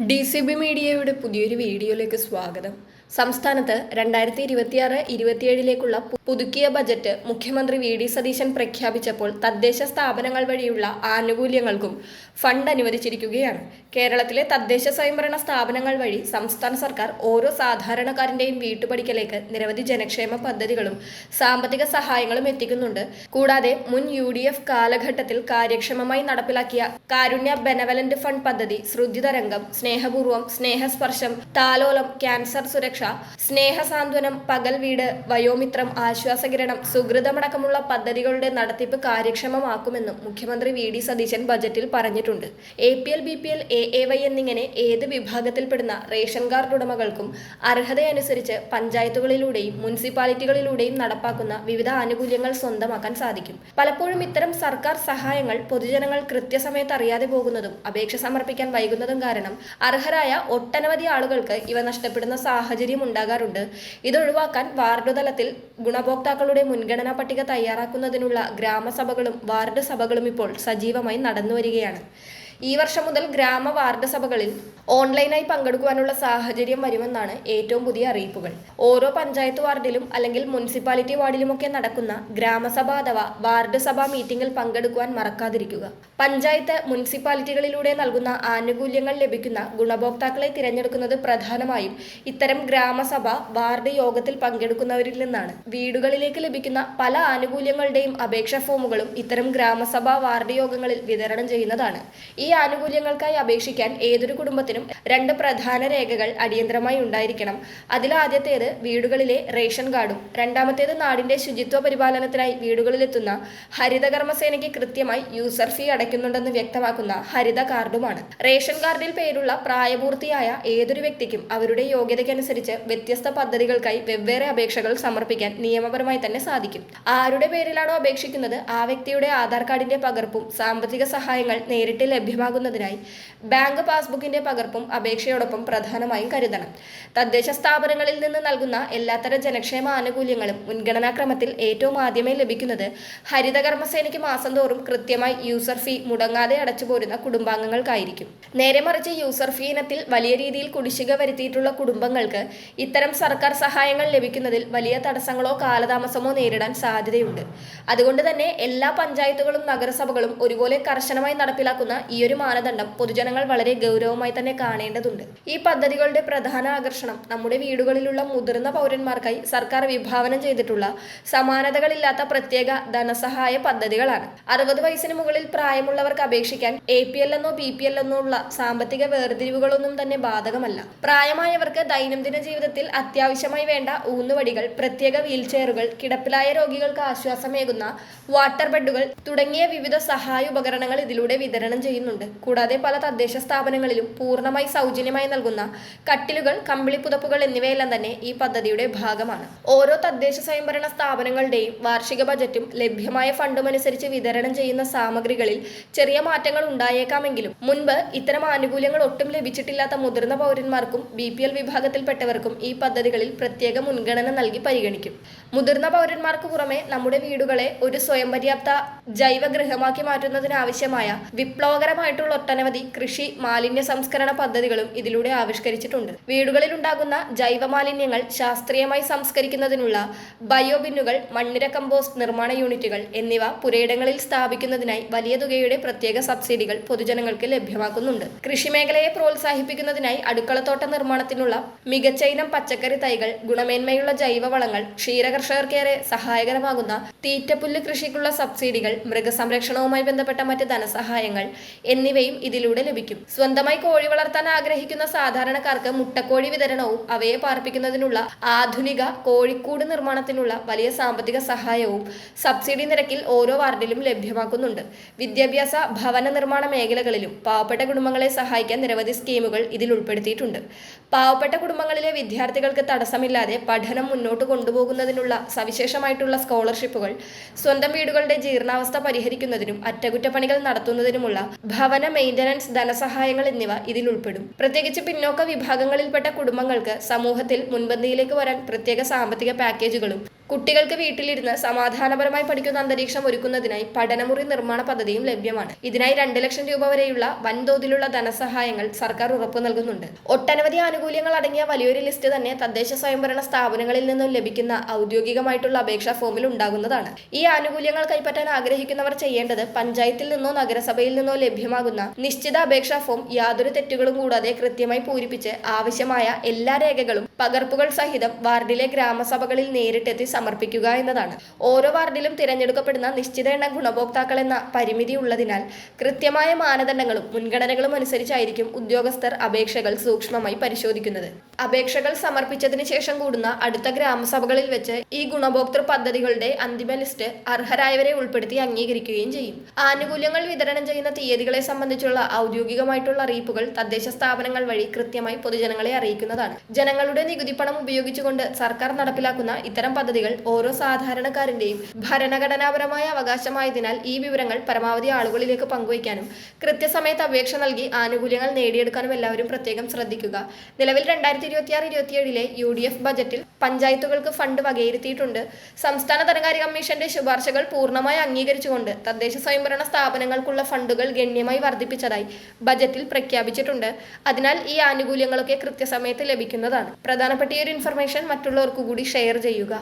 DCB മീഡിയയുടെ പുതിയൊരു വീഡിയോയിലേക്ക് സ്വാഗതം. സംസ്ഥാനത്ത് 2026-27ലേക്കുള്ള പുതുക്കിയ ബജറ്റ് മുഖ്യമന്ത്രി വി.ഡി. സതീശൻ പ്രഖ്യാപിച്ചപ്പോൾ തദ്ദേശ സ്ഥാപനങ്ങൾ വഴിയുള്ള ആനുകൂല്യങ്ങൾക്കും ഫണ്ട് അനുവദിച്ചിരിക്കുകയാണ്. കേരളത്തിലെ തദ്ദേശ സ്വയംഭരണ സ്ഥാപനങ്ങൾ വഴി സംസ്ഥാന സർക്കാർ ഓരോ സാധാരണക്കാരന്റെയും വീട്ടുപടിക്കലേക്ക് നിരവധി ജനക്ഷേമ പദ്ധതികളും സാമ്പത്തിക സഹായങ്ങളും എത്തിക്കുന്നുണ്ട്. കൂടാതെ മുൻ UDF കാലഘട്ടത്തിൽ കാര്യക്ഷമമായി നടപ്പിലാക്കിയ കാരുണ്യ ബെനവലന്റ് ഫണ്ട് പദ്ധതി, ശ്രുതിതരംഗം, സ്നേഹപൂർവം, സ്നേഹസ്പർശം, താലോലം, ക്യാൻസർ സുരക്ഷ, സ്നേഹസാന്ത്വനം, പകൽ വീട്, വയോമിത്രം, ആശ്വാസകിരണം, സുഹൃതമടക്കമുള്ള പദ്ധതികളുടെ നടത്തിപ്പ് കാര്യക്ഷമമാക്കുമെന്നും മുഖ്യമന്ത്രി വി.ഡി. സതീശൻ ബജറ്റിൽ പറഞ്ഞിട്ടുണ്ട്. APL, BPL, AAY എന്നിങ്ങനെ ഏത് വിഭാഗത്തിൽപ്പെടുന്ന റേഷൻ കാർഡ് ഉടമകൾക്കും അർഹതയനുസരിച്ച് പഞ്ചായത്തുകളിലൂടെയും മുനിസിപ്പാലിറ്റികളിലൂടെയും നടപ്പാക്കുന്ന വിവിധ ആനുകൂല്യങ്ങൾ സ്വന്തമാക്കാൻ സാധിക്കും. പലപ്പോഴും ഇത്തരം സർക്കാർ സഹായങ്ങൾ പൊതുജനങ്ങൾ കൃത്യസമയത്ത് അറിയാതെ പോകുന്നതും അപേക്ഷ സമർപ്പിക്കാൻ വൈകുന്നതും കാരണം അർഹരായ ഒട്ടനവധി ആളുകൾക്ക് ഇവ നഷ്ടപ്പെടുന്ന സാഹചര്യം ഉണ്ടാകാറുണ്ട്. ഇതൊഴിവാക്കാൻ വാർഡ് തലത്തിൽ ഗുണഭോക്താക്കളുടെ മുൻഗണനാ പട്ടിക തയ്യാറാക്കുന്നതിനുള്ള ഗ്രാമസഭകളും വാർഡ് സഭകളും ഇപ്പോൾ സജീവമായി നടന്നുവരികയാണ്. ഈ വർഷം മുതൽ വാർഡ് സഭകളിൽ ഓൺലൈനായി പങ്കെടുക്കുവാനുള്ള സാഹചര്യം വരുമെന്നാണ് ഏറ്റവും പുതിയ അറിയിപ്പുകൾ. ഓരോ പഞ്ചായത്ത് വാർഡിലും അല്ലെങ്കിൽ മുനിസിപ്പാലിറ്റി വാർഡിലുമൊക്കെ നടക്കുന്ന ഗ്രാമസഭ അഥവാ വാർഡ് സഭാ മീറ്റിംഗിൽ പങ്കെടുക്കുവാൻ മറക്കാതിരിക്കുക. പഞ്ചായത്ത്, മുനിസിപ്പാലിറ്റികളിലൂടെ നൽകുന്ന ആനുകൂല്യങ്ങൾ ലഭിക്കുന്ന ഗുണഭോക്താക്കളെ തിരഞ്ഞെടുക്കുന്നത് പ്രധാനമായും ഇത്തരം ഗ്രാമസഭ, വാർഡ് യോഗത്തിൽ പങ്കെടുക്കുന്നവരിൽ നിന്നാണ്. വീടുകളിലേക്ക് ലഭിക്കുന്ന പല ആനുകൂല്യങ്ങളുടെയും അപേക്ഷാ ഫോമുകളും ഇത്തരം ഗ്രാമസഭ, വാർഡ് യോഗങ്ങളിൽ വിതരണം ചെയ്യുന്നതാണ്. ഈ ആനുകൂല്യങ്ങൾക്കായി അപേക്ഷിക്കാൻ ഏതൊരു കുടുംബത്തിനും 2 പ്രധാന രേഖകൾ അടിയന്തരമായി ഉണ്ടായിരിക്കണം. അതിലാദ്യത്തേത് വീടുകളിലെ റേഷൻ കാർഡും രണ്ടാമത്തേത് നാടിന്റെ ശുചിത്വ പരിപാലനത്തിനായി വീടുകളിലെത്തുന്ന ഹരിതകർമ്മസേനയ്ക്ക് കൃത്യമായി യൂസർ ഫീ അടയ്ക്കുന്നുണ്ടെന്ന് വ്യക്തമാക്കുന്ന ഹരിത കാർഡുമാണ്. റേഷൻ കാർഡിൽ പേരുള്ള പ്രായപൂർത്തിയായ ഏതൊരു വ്യക്തിക്കും അവരുടെ യോഗ്യതയ്ക്കനുസരിച്ച് വ്യത്യസ്ത പദ്ധതികൾക്കായി വെവ്വേറെ അപേക്ഷകൾ സമർപ്പിക്കാൻ നിയമപരമായി തന്നെ സാധിക്കും. ആരുടെ പേരിലാണോ അപേക്ഷിക്കുന്നത് ആ വ്യക്തിയുടെ ആധാർ കാർഡിന്റെ പകർപ്പും സാമ്പത്തിക സഹായങ്ങൾ നേരിട്ട് ലഭ്യമാകുന്നതിനായി ബാങ്ക് പാസ്ബുക്കിന്റെ പകർപ്പും അപേക്ഷയോടൊപ്പം പ്രധാനമായും കരുതണം. തദ്ദേശ സ്ഥാപനങ്ങളിൽ നിന്ന് നൽകുന്ന എല്ലാത്തര ജനക്ഷേമ ആനുകൂല്യങ്ങളും മുൻഗണനാക്രമത്തിൽ ഏറ്റവും ആദ്യമേ ലഭിക്കുന്നത് ഹരിതകർമ്മസേനയ്ക്ക് മാസം തോറും കൃത്യമായി യൂസർ ഫീ മുടങ്ങാതെ അടച്ചുപോരുന്ന കുടുംബാംഗങ്ങൾക്കായിരിക്കും. നേരെ മറിച്ച് യൂസർ ഫീ ഇനത്തിൽ വലിയ രീതിയിൽ കുടിശ്ശിക വരുത്തിയിട്ടുള്ള കുടുംബങ്ങൾക്ക് ഇത്തരം സർക്കാർ സഹായങ്ങൾ ലഭിക്കുന്നതിൽ വലിയ തടസ്സങ്ങളോ കാലതാമസമോ നേരിടാൻ സാധ്യതയുണ്ട്. അതുകൊണ്ട് തന്നെ എല്ലാ പഞ്ചായത്തുകളും നഗരസഭകളും ഒരുപോലെ കർശനമായി നടപ്പിലാക്കുന്ന ഈയൊരു മാനദണ്ഡം പൊതുജനങ്ങൾ വളരെ ഗൗരവമായി തന്നെ കാണേണ്ടതുണ്ട്. ഈ പദ്ധതികളുടെ പ്രധാന ആകർഷണം നമ്മുടെ വീടുകളിലുള്ള മുതിർന്ന പൗരന്മാർക്കായി സർക്കാർ വിഭാവനം ചെയ്തിട്ടുള്ള സമാനതകളില്ലാത്ത പ്രത്യേക ധനസഹായ പദ്ധതികളാണ്. 60 വയസ്സിന് മുകളിൽ പ്രായമുള്ളവർക്ക് അപേക്ഷിക്കാൻ APL എന്നോ BPL എന്നോ ഉള്ള സാമ്പത്തിക വേർതിരിവുകളൊന്നും തന്നെ ബാധകമല്ല. പ്രായമായവർക്ക് ദൈനംദിന ജീവിതത്തിൽ അത്യാവശ്യമായി വേണ്ട ഊന്നുവടികൾ, പ്രത്യേക വീൽചെയറുകൾ, കിടപ്പിലായ രോഗികൾക്ക് ആശ്വാസമേകുന്ന വാട്ടർ ബെഡുകൾ തുടങ്ങിയ വിവിധ സഹായ ഉപകരണങ്ങൾ ഇതിലൂടെ വിതരണം ചെയ്യുന്നുണ്ട്. കൂടാതെ പല തദ്ദേശ സ്ഥാപനങ്ങളിലും പൂർണ്ണമായി സൗജന്യമായി നൽകുന്ന കട്ടിലുകൾ, കമ്പിളി പുതപ്പുകൾ എന്നിവയെല്ലാം തന്നെ ഈ പദ്ധതിയുടെ ഭാഗമാണ്. ഓരോ തദ്ദേശ സ്വയംഭരണ സ്ഥാപനങ്ങളുടെയും വാർഷിക ബജറ്റും ലഭ്യമായ ഫണ്ടും അനുസരിച്ച് വിതരണം ചെയ്യുന്ന സാമഗ്രികളിൽ ചെറിയ മാറ്റങ്ങൾ ഉണ്ടായേക്കാമെങ്കിലും മുൻപ് ഇത്തരം ആനുകൂല്യങ്ങൾ ഒട്ടും ലഭിച്ചിട്ടില്ലാത്ത മുതിർന്ന പൗരന്മാർക്കും BPL വിഭാഗത്തിൽപ്പെട്ടവർക്കും ഈ പദ്ധതികളിൽ പ്രത്യേക മുൻഗണന നൽകി പരിഗണിക്കും. മുതിർന്ന പൗരന്മാർക്ക് പുറമെ നമ്മുടെ വീടുകളെ ഒരു സ്വയം പര്യാപ്ത ജൈവഗൃഹമാക്കി മാറ്റുന്നതിനാവശ്യമായ വിപ്ലവകരമായിട്ടുള്ള ഒട്ടനവധി കൃഷി, മാലിന്യ സംസ്കരണ പദ്ധതികളും ഇതിലൂടെ ആവിഷ്കരിച്ചിട്ടുണ്ട്. വീടുകളിൽ ഉണ്ടാകുന്ന ജൈവ മാലിന്യങ്ങൾ ശാസ്ത്രീയമായി സംസ്കരിക്കുന്നതിനുള്ള ബയോബിന്നുകൾ, മണ്ണിര കമ്പോസ്റ്റ് നിർമ്മാണ യൂണിറ്റുകൾ എന്നിവ പുരയിടങ്ങളിൽ സ്ഥാപിക്കുന്നതിനായി വലിയ തുകയുടെ പ്രത്യേക സബ്സിഡികൾ പൊതുജനങ്ങൾക്ക് ലഭ്യമാക്കുന്നുണ്ട്. കൃഷിമേഖലയെ പ്രോത്സാഹിപ്പിക്കുന്നതിനായി അടുക്കളത്തോട്ട നിർമ്മാണത്തിനുള്ള മികച്ച ഇനം പച്ചക്കറി തൈകൾ, ഗുണമേന്മയുള്ള ജൈവവളങ്ങൾ, ക്ഷീരകർഷകർക്കേറെ സഹായകരമാകുന്ന തീറ്റപ്പുല്ല് കൃഷിക്കുള്ള സബ്സിഡികൾ, മൃഗസംരക്ഷണവുമായി ബന്ധപ്പെട്ട മറ്റ് ധനസഹായങ്ങൾ എന്നിവയും ഇതിലൂടെ ലഭിക്കും. സ്വന്തമായി കോഴി വളർത്താൻ ആഗ്രഹിക്കുന്ന സാധാരണക്കാർക്ക് മുട്ടക്കോഴി വിതരണവും അവയെ പാർപ്പിക്കുന്നതിനുള്ള ആധുനിക കോഴിക്കൂട് നിർമ്മാണത്തിനുള്ള വലിയ സാമ്പത്തിക സഹായവും സബ്സിഡി നിരക്കിൽ ഓരോ വാർഡിലും ലഭ്യമാക്കുന്നുണ്ട്. വിദ്യാഭ്യാസ, ഭവന നിർമ്മാണ മേഖലകളിലും പാവപ്പെട്ട കുടുംബങ്ങളെ സഹായിക്കാൻ നിരവധി സ്കീമുകൾ ഇതിൽ ഉൾപ്പെടുത്തിയിട്ടുണ്ട്. പാവപ്പെട്ട കുടുംബങ്ങളിലെ വിദ്യാർത്ഥികൾക്ക് തടസ്സമില്ലാതെ പഠനം മുന്നോട്ട് കൊണ്ടുപോകുന്നതിനുള്ള സവിശേഷമായിട്ടുള്ള സ്കോളർഷിപ്പുകൾ, സ്വന്തം വീടുകളുടെ ജീർണാവസ്ഥ പരിഹരിക്കുന്നതിനും അറ്റകുറ്റപ്പണികൾ നടത്തുന്നതിനുമുള്ള ഭവന മെയിൻ്റനൻസ് ധനസഹായങ്ങൾ എന്നിവ ഇതിൽ ഉൾപ്പെടും. പ്രത്യേകിച്ച് പിന്നോക്ക വിഭാഗങ്ങളിൽപ്പെട്ട കുടുംബങ്ങൾക്ക് സമൂഹത്തിൽ മുൻപന്തിയിലേക്ക് വരാൻ പ്രത്യേക സാമ്പത്തിക പാക്കേജുകളും കുട്ടികൾക്ക് വീട്ടിലിരുന്ന് സമാധാനപരമായി പഠിക്കുന്ന അന്തരീക്ഷം ഒരുക്കുന്നതിനായി പഠനമുറി നിർമ്മാണ പദ്ധതിയും ലഭ്യമാണ്. ഇതിനായി 2 ലക്ഷം രൂപ വരെയുള്ള വൻതോതിലുള്ള ധനസഹായങ്ങൾ സർക്കാർ ഉറപ്പു നൽകുന്നുണ്ട്. ഒട്ടനവധി ആനുകൂല്യങ്ങൾ അടങ്ങിയ വലിയൊരു ലിസ്റ്റ് തന്നെ തദ്ദേശ സ്വയംഭരണ സ്ഥാപനങ്ങളിൽ നിന്നും ലഭിക്കുന്ന ഔദ്യോഗികമായിട്ടുള്ള അപേക്ഷാ ഫോമിൽ ഉണ്ടാകുന്നതാണ്. ഈ ആനുകൂല്യങ്ങൾ കൈപ്പറ്റാൻ ആഗ്രഹിക്കുന്നവർ ചെയ്യേണ്ടത് പഞ്ചായത്തിൽ നിന്നോ നഗരസഭയിൽ നിന്നോ ലഭ്യമാകുന്ന നിശ്ചിത അപേക്ഷാ ഫോം യാതൊരു തെറ്റുകളും കൂടാതെ കൃത്യമായി പൂരിപ്പിച്ച് ആവശ്യമായ എല്ലാ രേഖകളും പകർപ്പുകൾ സഹിതം വാർഡിലെ ഗ്രാമസഭകളിൽ നേരിട്ടെത്തി സമർപ്പിക്കുക എന്നതാണ്. ഓരോ വാർഡിലും തിരഞ്ഞെടുക്കപ്പെടുന്ന നിശ്ചിത എണ്ണം ഗുണഭോക്താക്കൾ എന്ന പരിമിതി ഉള്ളതിനാൽ കൃത്യമായ മാനദണ്ഡങ്ങളും മുൻഗണനകളും അനുസരിച്ചായിരിക്കും ഉദ്യോഗസ്ഥർ അപേക്ഷകൾ സൂക്ഷ്മമായി പരിശോധിക്കുന്നത്. അപേക്ഷകൾ സമർപ്പിച്ചതിന് ശേഷം കൂടുന്ന അടുത്ത ഗ്രാമസഭകളിൽ വെച്ച് ഈ ഗുണഭോക്തൃ പദ്ധതികളുടെ അന്തിമ ലിസ്റ്റ് അർഹരായവരെ ഉൾപ്പെടുത്തി അംഗീകരിക്കുകയും ചെയ്യും. ആനുകൂല്യങ്ങൾ വിതരണം ചെയ്യുന്ന തീയതികളെ സംബന്ധിച്ചുള്ള ഔദ്യോഗികമായിട്ടുള്ള അറിയിപ്പുകൾ തദ്ദേശ സ്ഥാപനങ്ങൾ വഴി കൃത്യമായി പൊതുജനങ്ങളെ അറിയിക്കുന്നതാണ്. ജനങ്ങളുടെ നികുതിപ്പണം ഉപയോഗിച്ചുകൊണ്ട് സർക്കാർ നടപ്പിലാക്കുന്ന ഇത്തരം പദ്ധതികൾ ഓരോ സാധാരണക്കാരന്റെയും ഭരണഘടനാപരമായ അവകാശമായതിനാൽ ഈ വിവരങ്ങൾ പരമാവധി ആളുകളിലേക്ക് പങ്കുവയ്ക്കാനും കൃത്യസമയത്ത് അപേക്ഷ നൽകി ആനുകൂല്യങ്ങൾ നേടിയെടുക്കാനും എല്ലാവരും പ്രത്യേകം ശ്രദ്ധിക്കുക. നിലവിൽ 2026-27 UDF ബജറ്റിൽ പഞ്ചായത്തുകൾക്ക് ഫണ്ട് വകയിരുത്തിയിട്ടുണ്ട്. സംസ്ഥാന ധനകാര്യ കമ്മീഷന്റെ ശുപാർശകൾ പൂർണ്ണമായി അംഗീകരിച്ചുകൊണ്ട് തദ്ദേശ സ്വയംഭരണ സ്ഥാപനങ്ങൾക്കുള്ള ഫണ്ടുകൾ ഗണ്യമായി വർദ്ധിപ്പിച്ചതായി ബജറ്റിൽ പ്രഖ്യാപിച്ചിട്ടുണ്ട്. അതിനാൽ ഈ ആനുകൂല്യങ്ങളൊക്കെ കൃത്യസമയത്ത് ലഭിക്കുന്നതാണ്. പ്രധാനപ്പെട്ട ഈ ഒരു ഇൻഫർമേഷൻ മറ്റുള്ളവർക്ക് കൂടി ഷെയർ ചെയ്യുക.